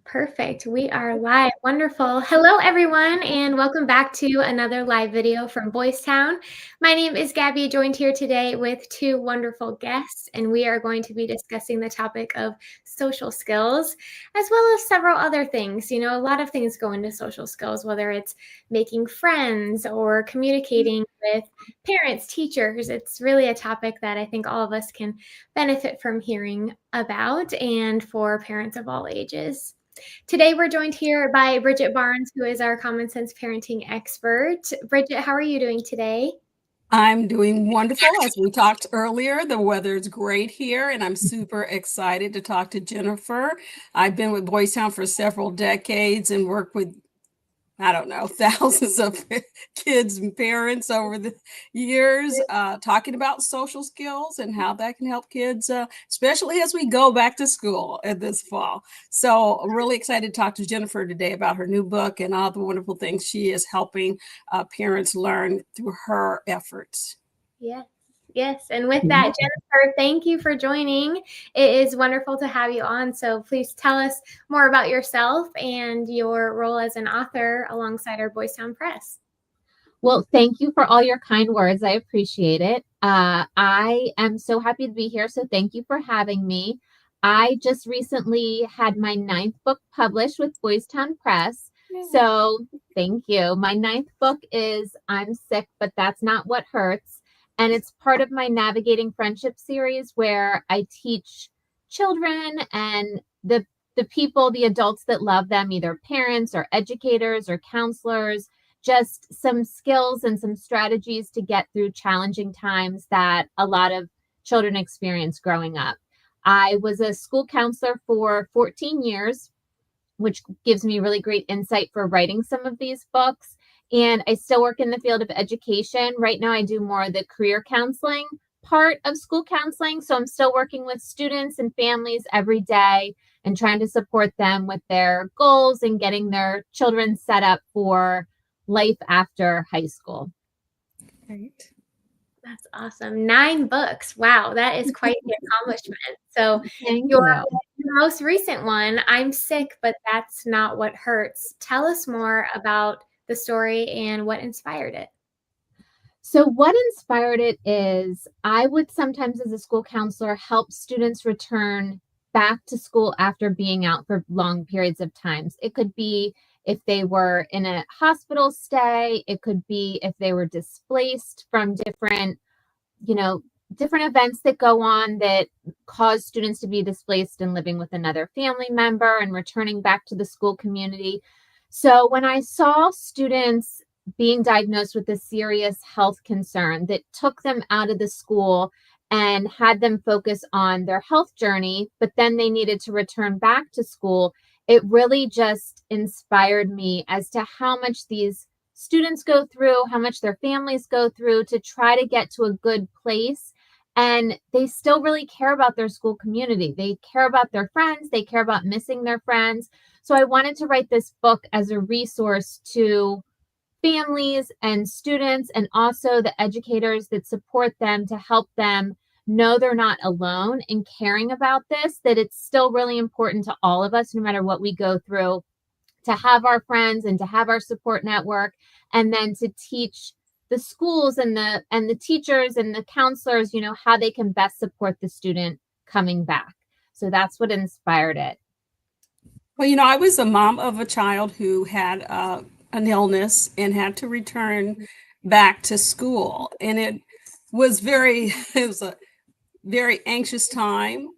Perfect. We are live. Wonderful. Hello, everyone, and welcome back to another live video from Boys Town. My name is Gabby, joined here today with two wonderful guests, and we are going to be discussing the topic of social skills, as well as several other things. You know, a lot of things go into social skills, whether it's making friends or communicating with parents, teachers. It's really a topic that I think all of us can benefit from hearing about, and for parents of all ages. Today, we're joined here by Bridget Barnes, who is our common sense parenting expert. Bridget, how are you doing today? I'm doing wonderful. As we talked earlier, the weather is great here, and I'm super excited to talk to Jennifer. I've been with Boys Town for several decades and worked with, I don't know, thousands of kids and parents over the years, talking about social skills and how that can help kids, especially as we go back to school this fall. So I'm really excited to talk to Jennifer today about her new book and all the wonderful things she is helping parents learn through her efforts. Yes. Yes. And with that, Jennifer, thank you for joining. It is wonderful to have you on. So please tell us more about yourself and your role as an author alongside our Boys Town Press. Well, thank you for all your kind words. I appreciate it. I am so happy to be here. So thank you for having me. I just recently had my 9th book published with Boys Town Press. So thank you. My 9th book is I'm Sick, but That's Not What Hurts. And it's part of my Navigating Friendship series where I teach children and the people, the adults that love them, either parents or educators or counselors, just some skills and some strategies to get through challenging times that a lot of children experience growing up. I was a school counselor for 14 years, which gives me really great insight for writing some of these books. And I still work in the field of education. Right now, I do more of the career counseling part of school counseling. So I'm still working with students and families every day and trying to support them with their goals and getting their children set up for life after high school. Great. That's awesome. 9 books. Wow, that is quite the accomplishment. So Thank your you. most recent one, I'm Sick, but That's Not What Hurts. Tell us more about the story and what inspired it. So what inspired it is I would sometimes, as a school counselor, help students return back to school after being out for long periods of times. It could be if they were in a hospital stay. It could be if they were displaced from different events that go on that cause students to be displaced and living with another family member and returning back to the school community. So when I saw students being diagnosed with a serious health concern that took them out of the school and had them focus on their health journey, but then they needed to return back to school, it really just inspired me as to how much these students go through, how much their families go through to try to get to a good place. And they still really care about their school community. They care about their friends. They care about missing their friends. So I wanted to write this book as a resource to families and students and also the educators that support them to help them know they're not alone in caring about this, that it's still really important to all of us, no matter what we go through, to have our friends and to have our support network, and then to teach the schools and the teachers and the counselors, how they can best support the student coming back. So that's what inspired it. Well, I was a mom of a child who had an illness and had to return back to school. And it was a very anxious time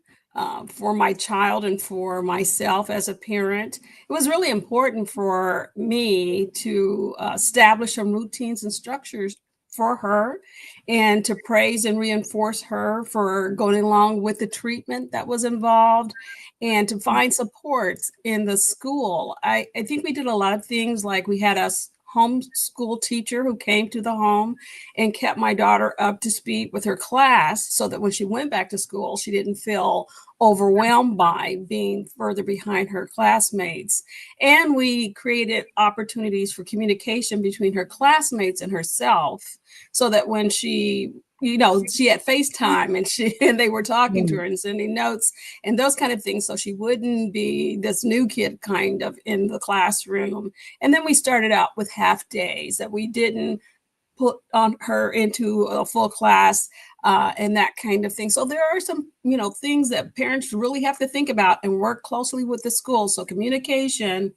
for my child and for myself as a parent. It was really important for me to establish some routines and structures for her and to praise and reinforce her for going along with the treatment that was involved and to find supports in the school. I think we did a lot of things, like we had a homeschool teacher who came to the home and kept my daughter up to speed with her class so that when she went back to school, she didn't feel overwhelmed by being further behind her classmates. And we created opportunities for communication between her classmates and herself so that when she she had FaceTime and they were talking to Yeah. her and sending notes and those kind of things. So she wouldn't be this new kid kind of in the classroom. And then we started out with half days that we didn't put on her into a full class and that kind of thing. So there are some, things that parents really have to think about and work closely with the school. So communication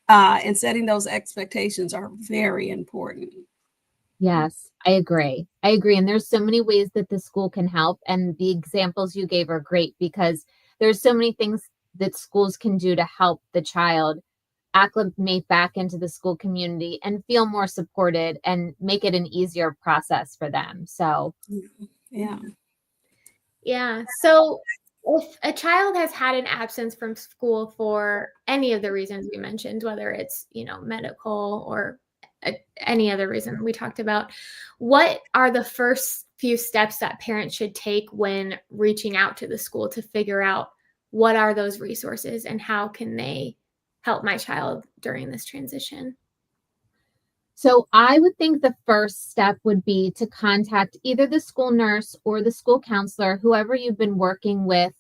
and setting those expectations are very important. Yes, I agree. I agree. And there's so many ways that the school can help. And the examples you gave are great because there's so many things that schools can do to help the child acclimate back into the school community and feel more supported and make it an easier process for them. So, Yeah. Yeah. So if a child has had an absence from school for any of the reasons we mentioned, whether it's, medical or any other reason we talked about, what are the first few steps that parents should take when reaching out to the school to figure out what are those resources and how can they help my child during this transition? so I would think the first step would be to contact either the school nurse or the school counselor, whoever you've been working with,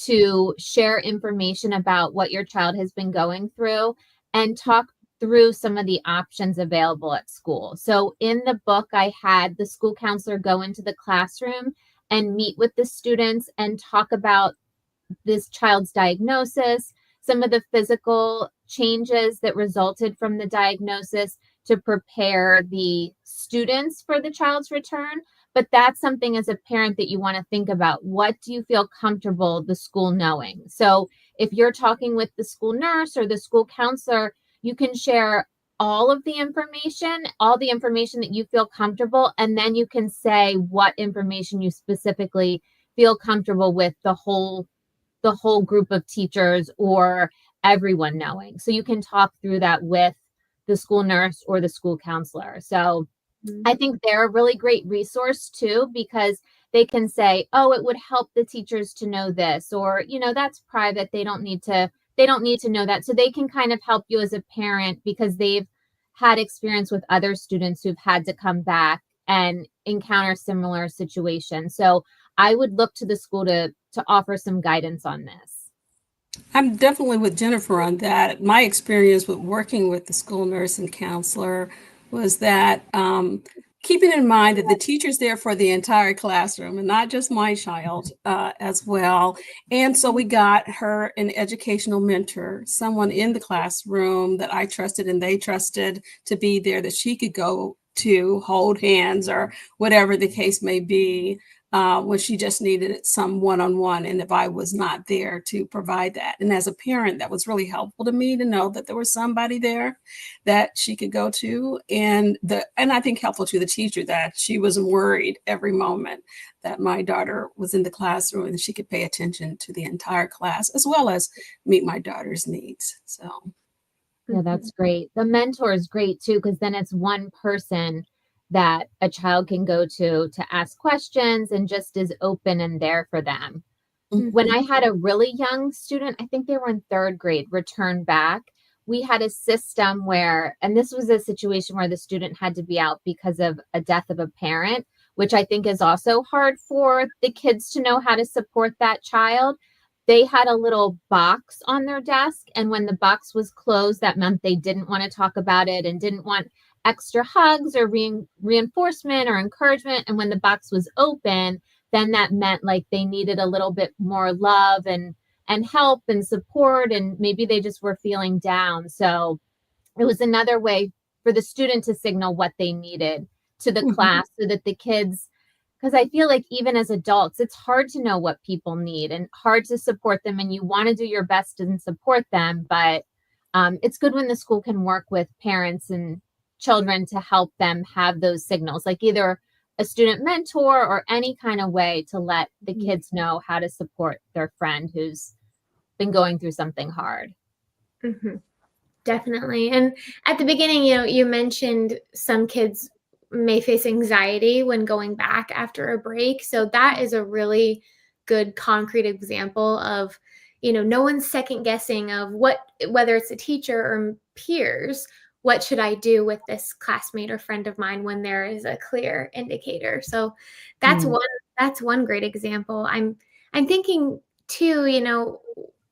to share information about what your child has been going through and talk through some of the options available at school. So in the book, I had the school counselor go into the classroom and meet with the students and talk about this child's diagnosis, some of the physical changes that resulted from the diagnosis to prepare the students for the child's return. But that's something as a parent that you want to think about. What do you feel comfortable the school knowing? So if you're talking with the school nurse or the school counselor, you can share all of the information, all the information that you feel comfortable, and then you can say what information you specifically feel comfortable with the whole group of teachers or everyone knowing. So you can talk through that with the school nurse or the school counselor. So I think they're a really great resource too, because they can say, oh, it would help the teachers to know this, or, that's private. They don't need to know that. So they can kind of help you as a parent because they've had experience with other students who've had to come back and encounter similar situations. So I would look to the school to offer some guidance on this. I'm definitely with Jennifer on that. My experience with working with the school nurse and counselor was that keeping in mind that the teacher's there for the entire classroom and not just my child as well. And so we got her an educational mentor, someone in the classroom that I trusted and they trusted to be there that she could go to hold hands or whatever the case may be. When she just needed some one-on-one and if I was not there to provide that. And as a parent, that was really helpful to me to know that there was somebody there that she could go to and I think helpful to the teacher that she wasn't worried every moment that my daughter was in the classroom and she could pay attention to the entire class as well as meet my daughter's needs. So Yeah, that's great. The mentor is great too, because then it's one person that a child can go to ask questions and just is open and there for them. When I had a really young student, I think they were in third grade, return back, we had a system where, and this was a situation where the student had to be out because of a death of a parent, which I think is also hard for the kids to know how to support that child. They had a little box on their desk, and when the box was closed, that meant they didn't want to talk about it and didn't want extra hugs or reinforcement or encouragement. And when the box was open, then that meant like they needed a little bit more love and help and support, and maybe they just were feeling down. So it was another way for the student to signal what they needed to the class so that the kids, because I feel like even as adults, it's hard to know what people need and hard to support them, and you want to do your best and support them. But it's good when the school can work with parents and children to help them have those signals, like either a student mentor or any kind of way to let the kids know how to support their friend who's been going through something hard. Definitely. And at the beginning, you mentioned some kids may face anxiety when going back after a break. So that is a really good concrete example of, no one's second guessing of whether it's a teacher or peers, what should I do with this classmate or friend of mine when there is a clear indicator? So that's Mm. one great example. I'm thinking too,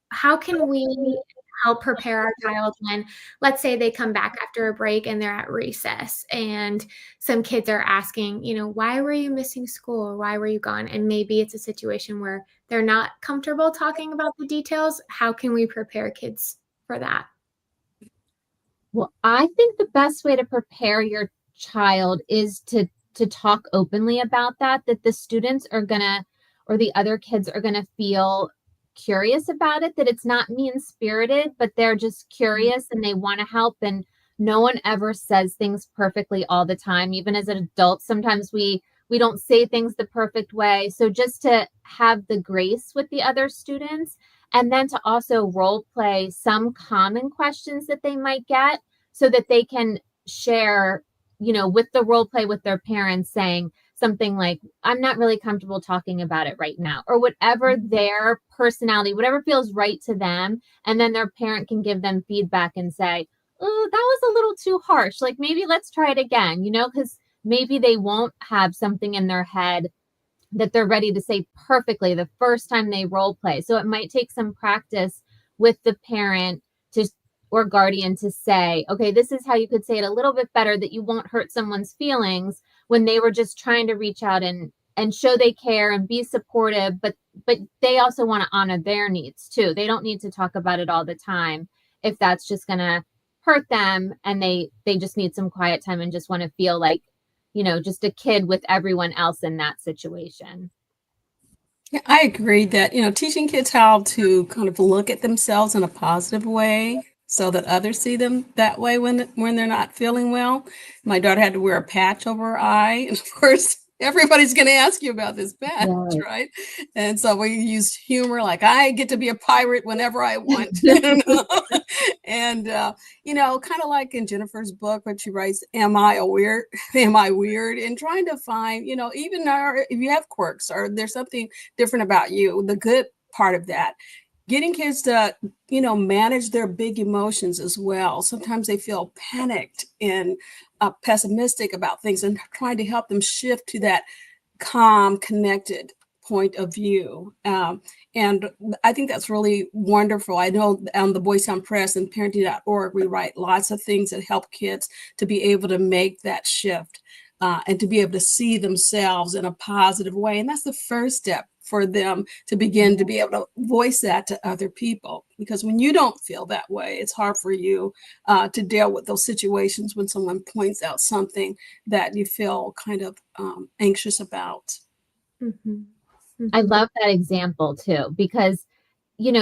how can we help prepare our child when, let's say, they come back after a break and they're at recess and some kids are asking, why were you missing school or why were you gone? And maybe it's a situation where they're not comfortable talking about the details. How can we prepare kids for that? Well, I think the best way to prepare your child is to talk openly about that the students are gonna or the other kids are gonna feel curious about it, that it's not mean-spirited, but they're just curious and they want to help. And no one ever says things perfectly all the time. Even as an adult, sometimes we don't say things the perfect way. So just to have the grace with the other students, and then to also role play some common questions that they might get so that they can share, with the role play with their parents, saying something like, I'm not really comfortable talking about it right now, or whatever their personality, whatever feels right to them. And then their parent can give them feedback and say, oh, that was a little too harsh. Like, maybe let's try it again, because maybe they won't have something in their head that they're ready to say perfectly the first time they role play. So it might take some practice with the parent to or guardian to say, okay, this is how you could say it a little bit better that you won't hurt someone's feelings, when they were just trying to reach out and show they care and be supportive, but they also want to honor their needs too. They don't need to talk about it all the time if that's just going to hurt them, and they just need some quiet time and just want to feel like, just a kid with everyone else in that situation. Yeah, I agree that, teaching kids how to kind of look at themselves in a positive way so that others see them that way when they're not feeling well. My daughter had to wear a patch over her eye. And of course, everybody's going to ask you about this patch, Right. right? And so we use humor, like, I get to be a pirate whenever I want. And, kind of like in Jennifer's book, when she writes, am I a weird? Am I weird? And trying to find, even if you have quirks or there's something different about you, the good part of that, getting kids to manage their big emotions as well. Sometimes they feel panicked and pessimistic about things, and trying to help them shift to that calm, connected point of view. And I think that's really wonderful. I know on the Boys Town Press and parenting.org, we write lots of things that help kids to be able to make that shift and to be able to see themselves in a positive way. And that's the first step for them to begin to be able to voice that to other people. Because when you don't feel that way, it's hard for you to deal with those situations when someone points out something that you feel kind of anxious about. Mm-hmm. I love that example too, because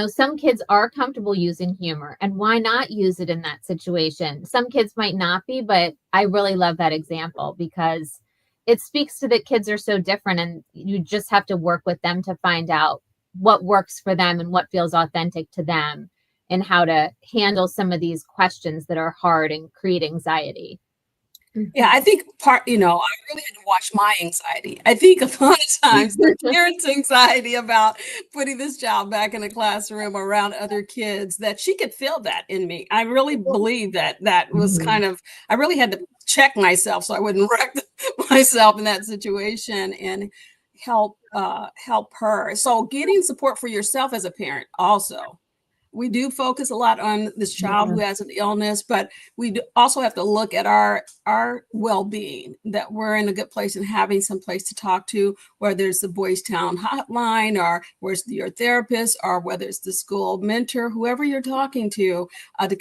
some kids are comfortable using humor, and why not use it in that situation? Some kids might not be, but I really love that example because it speaks to that kids are so different, and you just have to work with them to find out what works for them and what feels authentic to them, and how to handle some of these questions that are hard and create anxiety. Yeah, I think I really had to watch my anxiety. I think a lot of times the parents' anxiety about putting this child back in the classroom around other kids, that she could feel that in me. I really believe that was kind of, I really had to check myself so I wouldn't wreck myself in that situation and help her. So getting support for yourself as a parent also. We do focus a lot on this child who has an illness, but we also have to look at our well-being, that we're in a good place and having some place to talk to, whether it's the Boys Town hotline or where's your therapist, or whether it's the school mentor, whoever you're talking to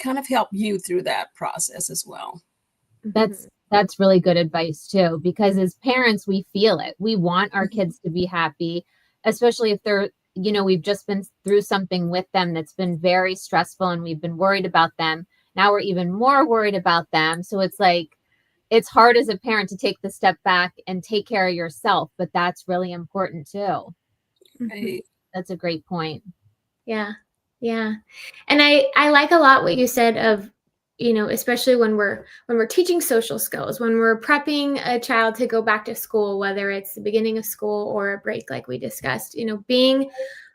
kind of help you through that process as well. That's really good advice too, because as parents, we feel it. We want our kids to be happy, especially if they're, we've just been through something with them that's been very stressful and we've been worried about them. Now we're even more worried about them. So it's like, it's hard as a parent to take the step back and take care of yourself, but that's really important too. Right. That's a great point. Yeah. Yeah. And I like a lot what you said of, especially when we're teaching social skills, when we're prepping a child to go back to school, whether it's the beginning of school or a break, like we discussed, being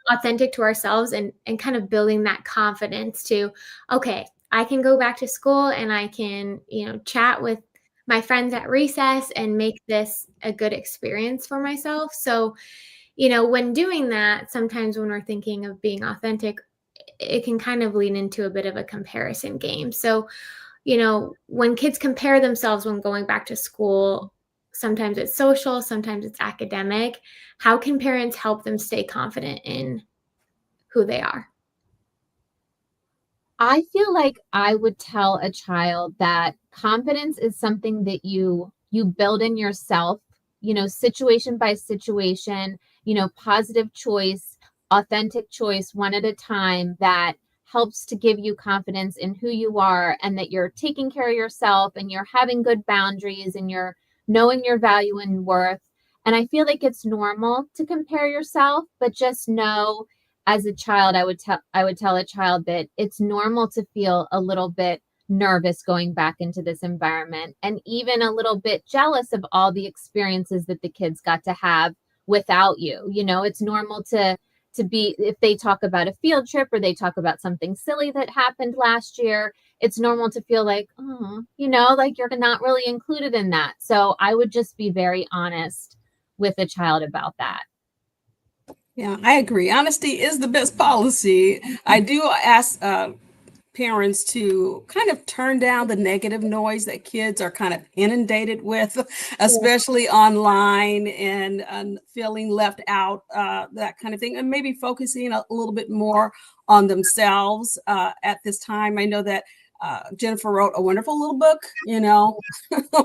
authentic to ourselves and kind of building that confidence to, okay, I can go back to school and I can, chat with my friends at recess and make this a good experience for myself. So, when doing that, sometimes when we're thinking of being authentic, it can kind of lean into a bit of a comparison game. So, when kids compare themselves when going back to school, sometimes it's social, sometimes it's academic. How can parents help them stay confident in who they are? I feel like I would tell a child that confidence is something that you build in yourself, situation by situation, positive choice, authentic choice one at a time that helps to give you confidence in who you are and that you're taking care of yourself and you're having good boundaries and you're knowing your value and worth. And I feel like it's normal to compare yourself, but just know as a child, I would tell a child that it's normal to feel a little bit nervous going back into this environment and even a little bit jealous of all the experiences that the kids got to have without you. It's normal to be, if they talk about a field trip or they talk about something silly that happened last year, it's normal to feel like, oh, like you're not really included in that. So I would just be very honest with a child about that. Yeah, I agree. Honesty is the best policy. I do ask parents to kind of turn down the negative noise that kids are kind of inundated with, especially online, and feeling left out, that kind of thing, and maybe focusing a little bit more on themselves at this time. I know that Jennifer wrote a wonderful little book,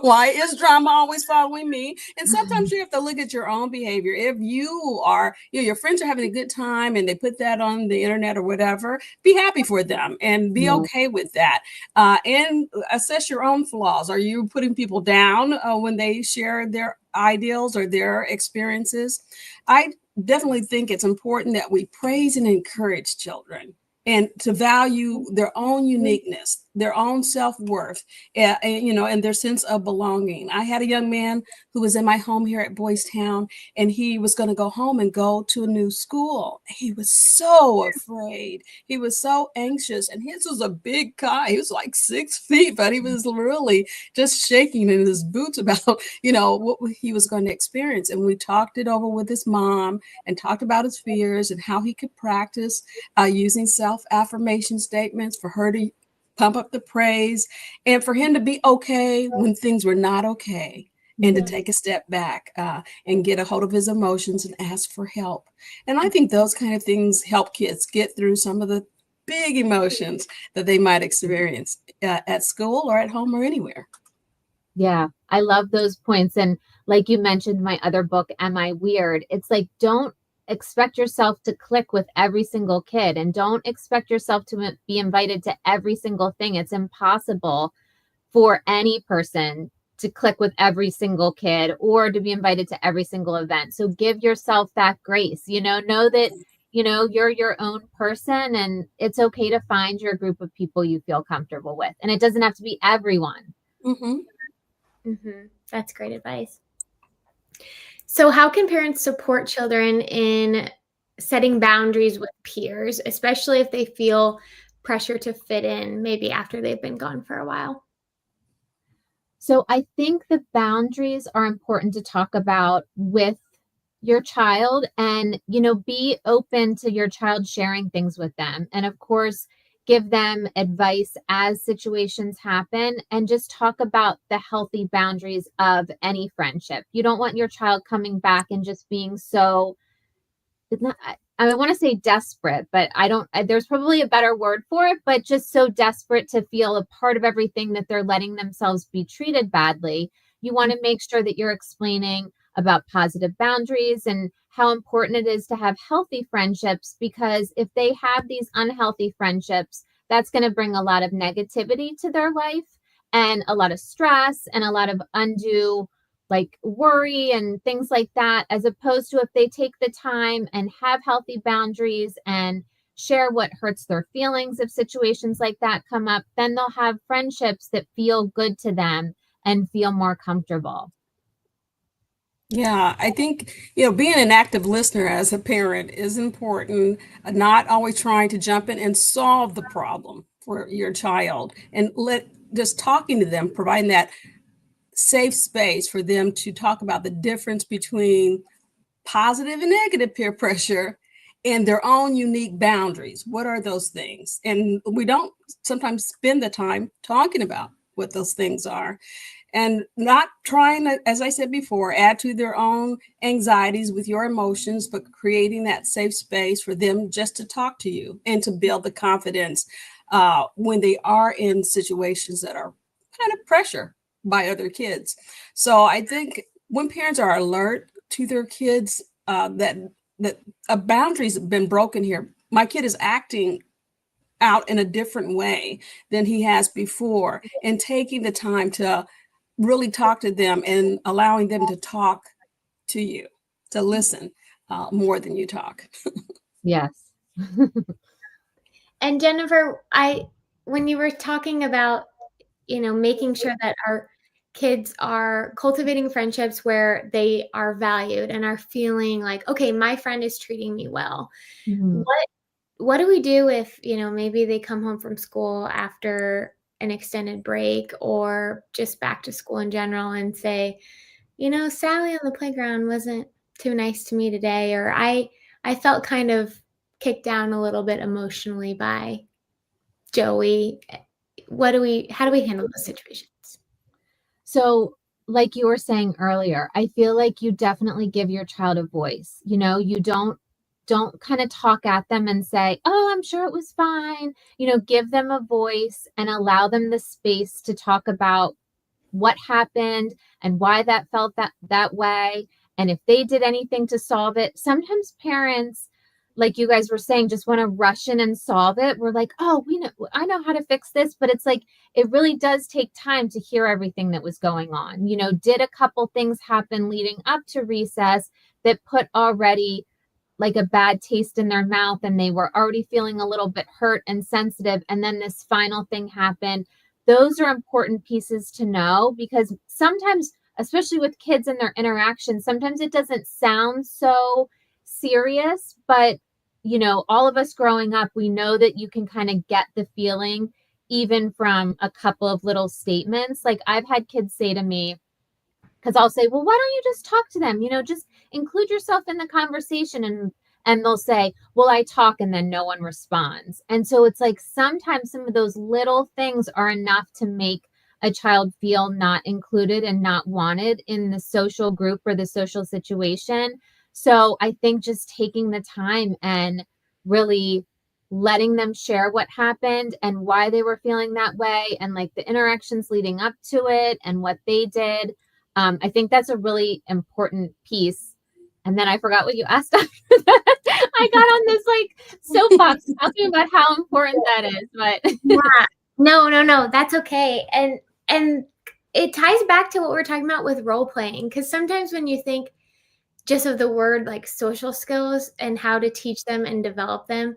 Why is Drama Always Following Me? And sometimes you have to look at your own behavior. If you are, your friends are having a good time and they put that on the internet or whatever, be happy for them and be okay with that. And assess your own flaws. Are you putting people down when they share their ideals or their experiences? I definitely think it's important that we praise and encourage children and to value their own uniqueness, their own self-worth, and their sense of belonging. I had a young man who was in my home here at Boys Town, and he was going to go home and go to a new school. He was so afraid. He was so anxious, and his was a big guy. He was like 6 feet, but he was really just shaking in his boots about, what he was going to experience. And we talked it over with his mom and talked about his fears and how he could practice using self-affirmation statements for her to pump up the praise and for him to be okay when things were not okay, and to take a step back and get a hold of his emotions and ask for help. And I think those kind of things help kids get through some of the big emotions that they might experience at school or at home or anywhere. Yeah, I love those points. And like you mentioned, my other book, Am I Weird? It's like, don't expect yourself to click with every single kid and don't expect yourself to be invited to every single thing. It's impossible for any person to click with every single kid or to be invited to every single event. So give yourself that grace, know that, you're your own person and it's okay to find your group of people you feel comfortable with. And it doesn't have to be everyone. That's great advice. So how can parents support children in setting boundaries with peers, especially if they feel pressure to fit in, maybe after they've been gone for a while? So I think the boundaries are important to talk about with your child and, be open to your child sharing things with them. And of course, give them advice as situations happen and just talk about the healthy boundaries of any friendship. You don't want your child coming back and just being so, I want to say desperate, but there's probably a better word for it, but just so desperate to feel a part of everything that they're letting themselves be treated badly. You want to make sure that you're explaining about positive boundaries and how important it is to have healthy friendships, because if they have these unhealthy friendships, that's going to bring a lot of negativity to their life and a lot of stress and a lot of undue worry and things like that, as opposed to if they take the time and have healthy boundaries and share what hurts their feelings if situations like that come up, then they'll have friendships that feel good to them and feel more comfortable. Yeah, I think, being an active listener as a parent is important, not always trying to jump in and solve the problem for your child, and just talking to them, providing that safe space for them to talk about the difference between positive and negative peer pressure and their own unique boundaries. What are those things? And we don't sometimes spend the time talking about what those things are, and not trying to, as I said before, add to their own anxieties with your emotions, but creating that safe space for them just to talk to you and to build the confidence when they are in situations that are kind of pressure by other kids. So I think when parents are alert to their kids, that a boundary's been broken here. My kid is acting out in a different way than he has before, and taking the time to really talk to them and allowing them to talk to you, to listen more than you talk. Yes. And Jennifer, when you were talking about, making sure that our kids are cultivating friendships where they are valued and are feeling like, okay, my friend is treating me well. Mhm. What do we do if, maybe they come home from school after an extended break or just back to school in general and say, Sally on the playground wasn't too nice to me today, or I felt kind of kicked down a little bit emotionally by Joey. How do we handle those situations? So, like you were saying earlier, I feel like you definitely give your child a voice. You don't kind of talk at them and say, "Oh, I'm sure it was fine." Give them a voice and allow them the space to talk about what happened and why that felt that way, and if they did anything to solve it. Sometimes parents, like you guys were saying, just want to rush in and solve it. We're like, oh, I know how to fix this, but it's like it really does take time to hear everything that was going on. Did a couple things happen leading up to recess that put already like a bad taste in their mouth, and they were already feeling a little bit hurt and sensitive, and then this final thing happened? Those are important pieces to know, because sometimes, especially with kids and their interactions, sometimes it doesn't sound so serious, but all of us growing up, we know that you can kind of get the feeling even from a couple of little statements. Like, I've had kids say to me, because I'll say, well, why don't you just talk to them? Just include yourself in the conversation. And they'll say, well, I talk and then no one responds. And so it's like sometimes some of those little things are enough to make a child feel not included and not wanted in the social group or the social situation. So I think just taking the time and really letting them share what happened and why they were feeling that way, and like the interactions leading up to it and what they did. I think that's a really important piece. And then I forgot what you asked after that. I got on this like soapbox talking about how important that is, but Yeah. No, that's okay. And it ties back to what we're talking about with role playing, because sometimes when you think just of the word like social skills and how to teach them and develop them,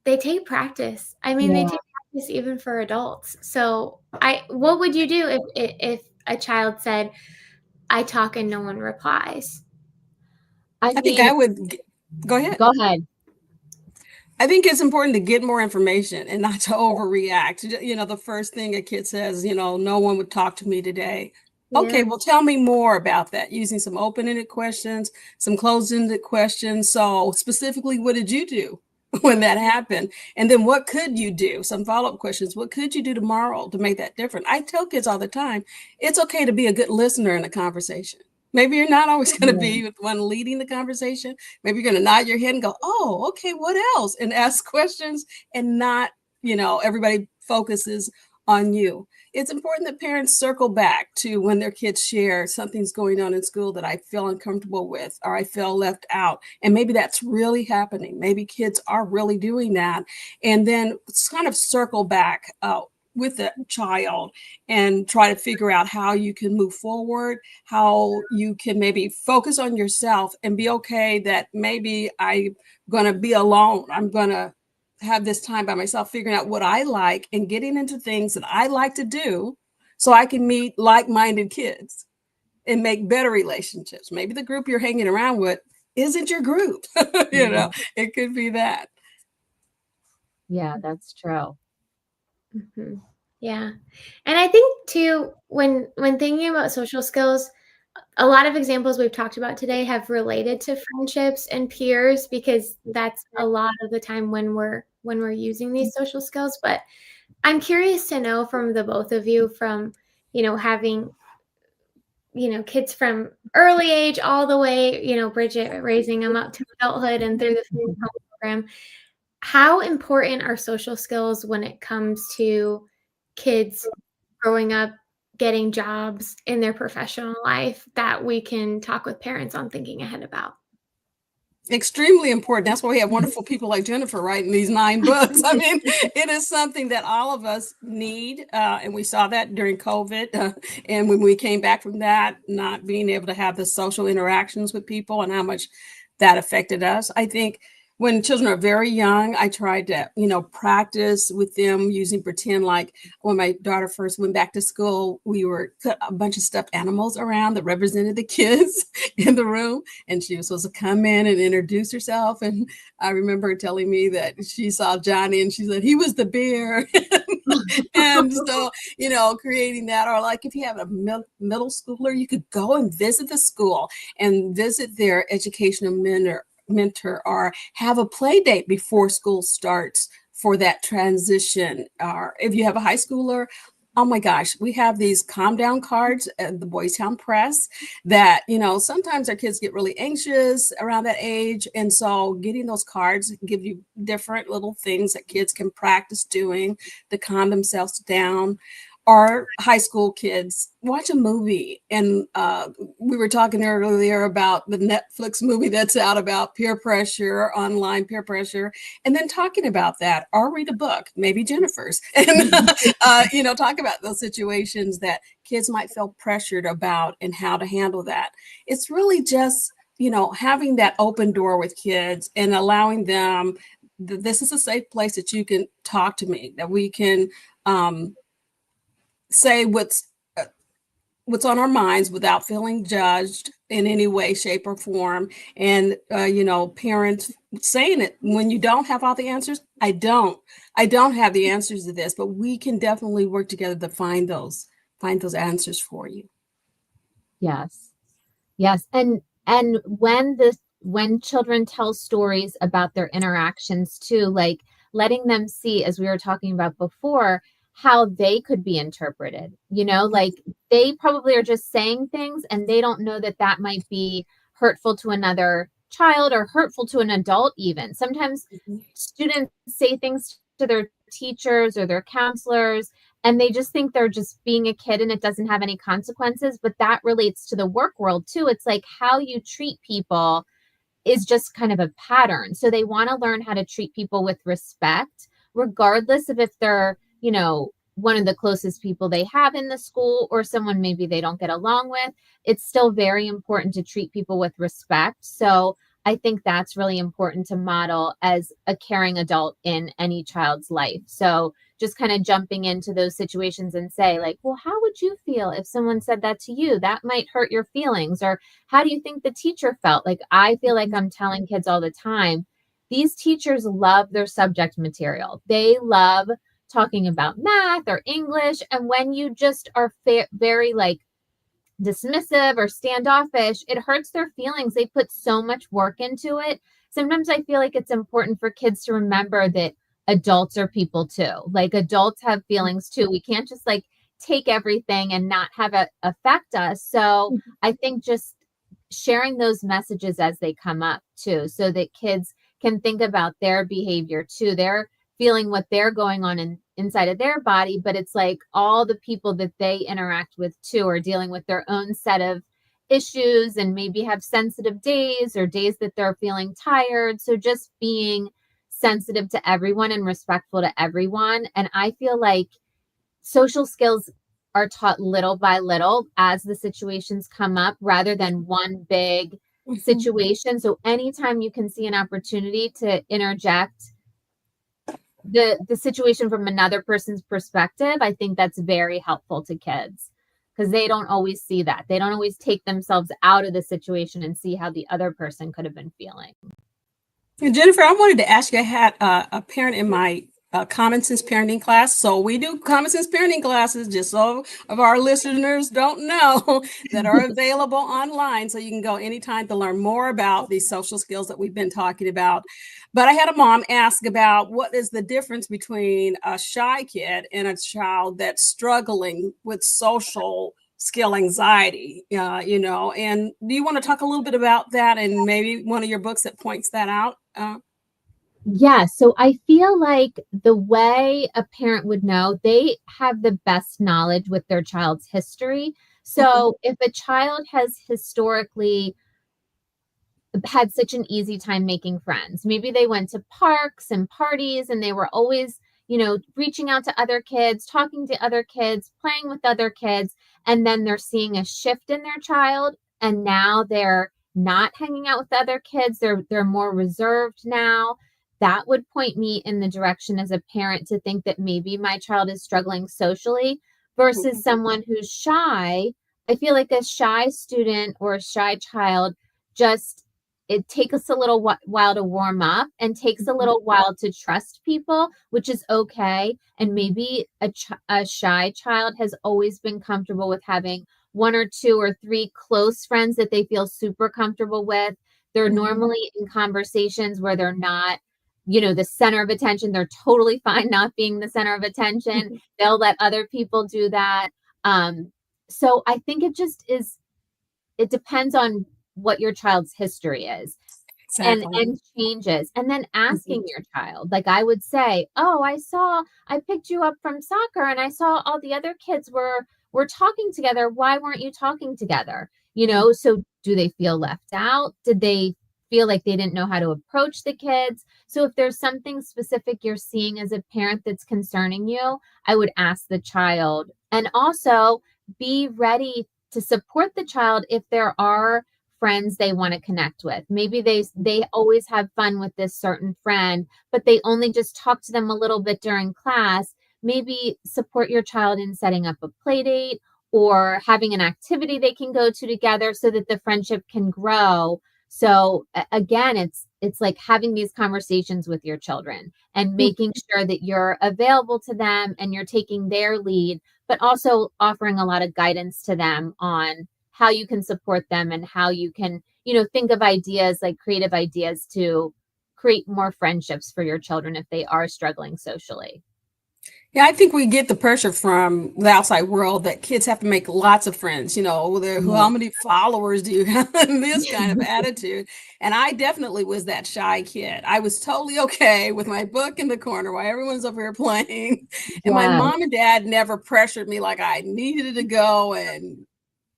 they take practice. I mean, they Yeah. take practice even for adults. So what would you do if a child said, I talk and no one replies? I I think mean, I would go ahead. go ahead. I think it's important to get more information and not to overreact. The first thing a kid says, no one would talk to me today. Okay, Yeah. well, tell me more about that, using some open-ended questions, some closed-ended questions. So specifically, what did you do when that happened? And then what could you do? Some follow-up questions. What could you do tomorrow to make that different? I tell kids all the time, it's okay to be a good listener in a conversation. Maybe you're not always going to be the one leading the conversation. Maybe you're going to nod your head and go, oh, okay, what else? And ask questions, and not, everybody focuses on you. It's important that parents circle back to when their kids share something's going on in school that I feel uncomfortable with, or I feel left out. And maybe that's really happening. Maybe kids are really doing that. And then kind of circle back with the child and try to figure out how you can move forward, how you can maybe focus on yourself and be okay that maybe I'm going to be alone. I'm going to have this time by myself, figuring out what I like and getting into things that I like to do so I can meet like-minded kids and make better relationships. Maybe the group you're hanging around with isn't your group. It could be that. Yeah, that's true. Mhm. Yeah. And I think too, when thinking about social skills, a lot of examples we've talked about today have related to friendships and peers because that's a lot of the time when we're using these social skills. But I'm curious to know from the both of you, from having kids from early age all the way, Bridget raising them up to adulthood and through the Food Home program. How important are social skills when it comes to kids growing up, getting jobs in their professional life that we can talk with parents on thinking ahead about? Extremely important. That's why we have wonderful people like Jennifer writing these 9 books. I mean, it is something that all of us need, and we saw that during COVID. And when we came back from that, not being able to have the social interactions with people and how much that affected us. I think when children are very young, I tried to, practice with them using pretend. Like when my daughter first went back to school, we were put a bunch of stuffed animals around that represented the kids in the room, and she was supposed to come in and introduce herself. And I remember her telling me that she saw Johnny and she said he was the bear. And so, creating that, or like if you have a middle schooler, you could go and visit the school and visit their educational mentor, or have a play date before school starts for that transition. Or if you have a high schooler, oh my gosh, we have these calm down cards at the Boys Town Press that, sometimes our kids get really anxious around that age. And so getting those cards give you different little things that kids can practice doing to calm themselves down. Our high school kids watch a movie, and we were talking earlier about the Netflix movie that's out about peer pressure, online peer pressure, and then talking about that, or read a book, maybe Jennifer's, and talk about those situations that kids might feel pressured about and how to handle that. It's really just having that open door with kids and allowing them. This is a safe place that you can talk to me, that we can say what's on our minds without feeling judged in any way, shape, or form. And parents saying it when you don't have all the answers. I don't have the answers to this, but we can definitely work together to find those answers for you. Yes. And when children tell stories about their interactions too, like letting them see, as we were talking about before, how they could be interpreted, like they probably are just saying things and they don't know that that might be hurtful to another child or hurtful to an adult. Even sometimes students say things to their teachers or their counselors and they just think they're just being a kid and it doesn't have any consequences. But that relates to the work world too. It's like how you treat people is just kind of a pattern. So they want to learn how to treat people with respect, regardless of if they're, one of the closest people they have in the school or someone maybe they don't get along with. It's still very important to treat people with respect. So I think that's really important to model as a caring adult in any child's life. So just kind of jumping into those situations and say like, well, how would you feel if someone said that to you? That might hurt your feelings. Or how do you think the teacher felt? Like, I feel like I'm telling kids all the time, these teachers love their subject material. They love talking about math or English. And when you just are very like dismissive or standoffish, it hurts their feelings. They put so much work into it. Sometimes I feel like it's important for kids to remember that adults are people too. Like adults have feelings too. We can't just like take everything and not have it affect us. So I think just sharing those messages as they come up too, so that kids can think about their behavior too. They're feeling what they're going on inside of their body, but it's like all the people that they interact with too are dealing with their own set of issues and maybe have sensitive days or days that they're feeling tired. So just being sensitive to everyone and respectful to everyone. And I feel like social skills are taught little by little as the situations come up rather than one big situation. So anytime you can see an opportunity to interject the situation from another person's perspective, I think that's very helpful to kids because they don't always see that. They don't always take themselves out of the situation and see how the other person could have been feeling. And Jennifer, I wanted to ask you, I had a parent in my Common Sense Parenting class. So we do Common Sense Parenting classes, just so of our listeners don't know, that are available online. So you can go anytime to learn more about these social skills that we've been talking about. But I had a mom ask about what is the difference between a shy kid and a child that's struggling with social skill anxiety, and do you want to talk a little bit about that and maybe one of your books that points that out? Yeah, so I feel like the way a parent would know, they have the best knowledge with their child's history. So if a child has historically had such an easy time making friends, maybe they went to parks and parties and they were always, reaching out to other kids, talking to other kids, playing with other kids, and then they're seeing a shift in their child and now they're not hanging out with other kids, they're more reserved now. That would point me in the direction as a parent to think that maybe my child is struggling socially versus someone who's shy. I feel like a shy student or a shy child, just it takes us a little while to warm up and takes a little while to trust people, which is okay. And maybe a shy child has always been comfortable with having one or two or three close friends that they feel super comfortable with. They're normally in conversations where they're not, the center of attention. They're totally fine not being the center of attention. They'll let other people do that. So I think it depends on what your child's history is. Exactly. And changes. And then asking your child, like I would say, oh, I picked you up from soccer and I saw all the other kids were talking together. Why weren't you talking together? So do they feel left out? Did they feel like they didn't know how to approach the kids? So if there's something specific you're seeing as a parent that's concerning you, I would ask the child, and also be ready to support the child if there are friends they want to connect with. Maybe they always have fun with this certain friend, but they only just talk to them a little bit during class. Maybe support your child in setting up a play date or having an activity they can go to together so that the friendship can grow. So again, it's like having these conversations with your children and making sure that you're available to them and you're taking their lead, but also offering a lot of guidance to them on how you can support them and how you can, think of ideas, like creative ideas, to create more friendships for your children if they are struggling socially. Yeah, I think we get the pressure from the outside world that kids have to make lots of friends. How many followers do you have? This kind of attitude. And I definitely was that shy kid. I was totally okay with my book in the corner while everyone's up here playing. And my mom and dad never pressured me like I needed to go and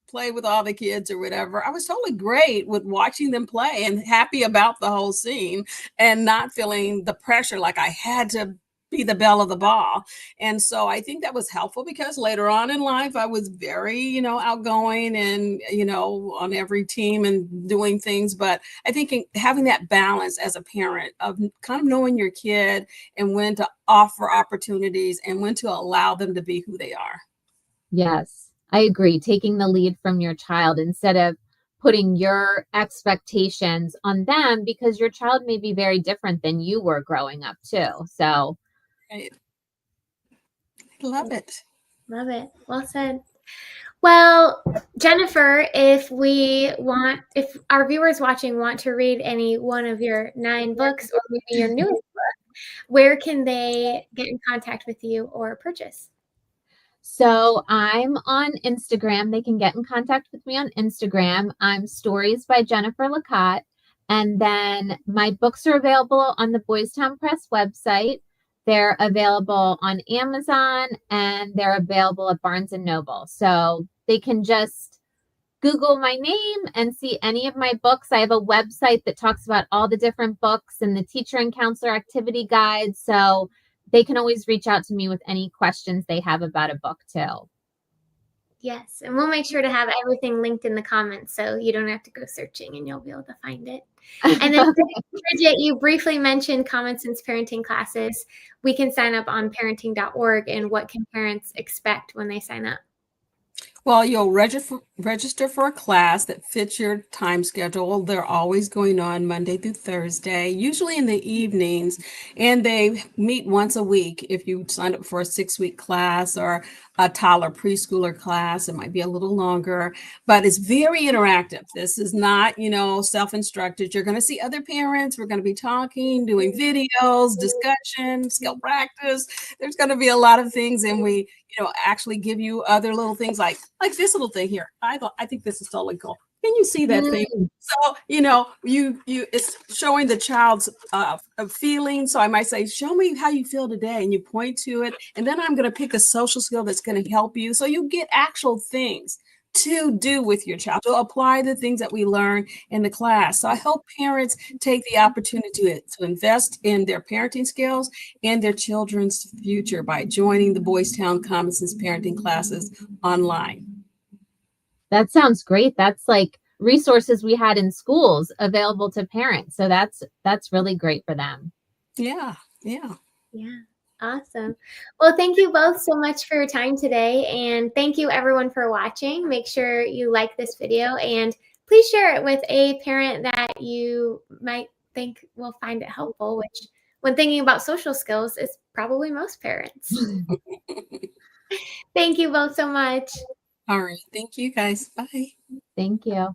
play with all the kids or whatever. I was totally great with watching them play and happy about the whole scene and not feeling the pressure like I had to be the belle of the ball. And so I think that was helpful because later on in life, I was very, outgoing and, on every team and doing things. But I think having that balance as a parent of kind of knowing your kid and when to offer opportunities and when to allow them to be who they are. Yes, I agree. Taking the lead from your child instead of putting your expectations on them, because your child may be very different than you were growing up too. So I love it. Love it. Well said. Well, Jennifer, if our viewers watching want to read any one of your 9 books or maybe your newest book, where can they get in contact with you or purchase? So I'm on Instagram. They can get in contact with me on Instagram. I'm Stories by Jennifer Lacotte. And then my books are available on the Boys Town Press website. They're available on Amazon and they're available at Barnes & Noble. So they can just Google my name and see any of my books. I have a website that talks about all the different books and the teacher and counselor activity guides. So they can always reach out to me with any questions they have about a book too. Yes, and we'll make sure to have everything linked in the comments so you don't have to go searching and you'll be able to find it. And then Bridget, you briefly mentioned Common Sense Parenting classes. We can sign up on parenting.org, and what can parents expect when they sign up? Well, you'll register for a class that fits your time schedule. They're always going on Monday through Thursday, usually in the evenings, and they meet once a week. If you sign up for a 6-week class or a toddler preschooler class, it might be a little longer, but it's very interactive. This is not, self-instructed. You're going to see other parents. We're going to be talking, doing videos, discussion, skill practice. There's going to be a lot of things, and we actually give you other little things like this little thing here. I think this is totally cool. Can you see that thing? So, it's showing the child's feeling. So I might say, show me how you feel today. And you point to it. And then I'm going to pick a social skill that's going to help you. So you get actual things to do with your child, to apply the things that we learn in the class. So I hope parents take the opportunity to invest in their parenting skills and their children's future by joining the Boys Town Common Sense parenting classes online. That sounds great. That's like resources we had in schools available to parents. So that's really great for them. Yeah. Awesome. Well, thank you both so much for your time today. And thank you everyone for watching. Make sure you like this video and please share it with a parent that you might think will find it helpful, which when thinking about social skills is probably most parents. Thank you both so much. All right. Thank you guys. Bye. Thank you.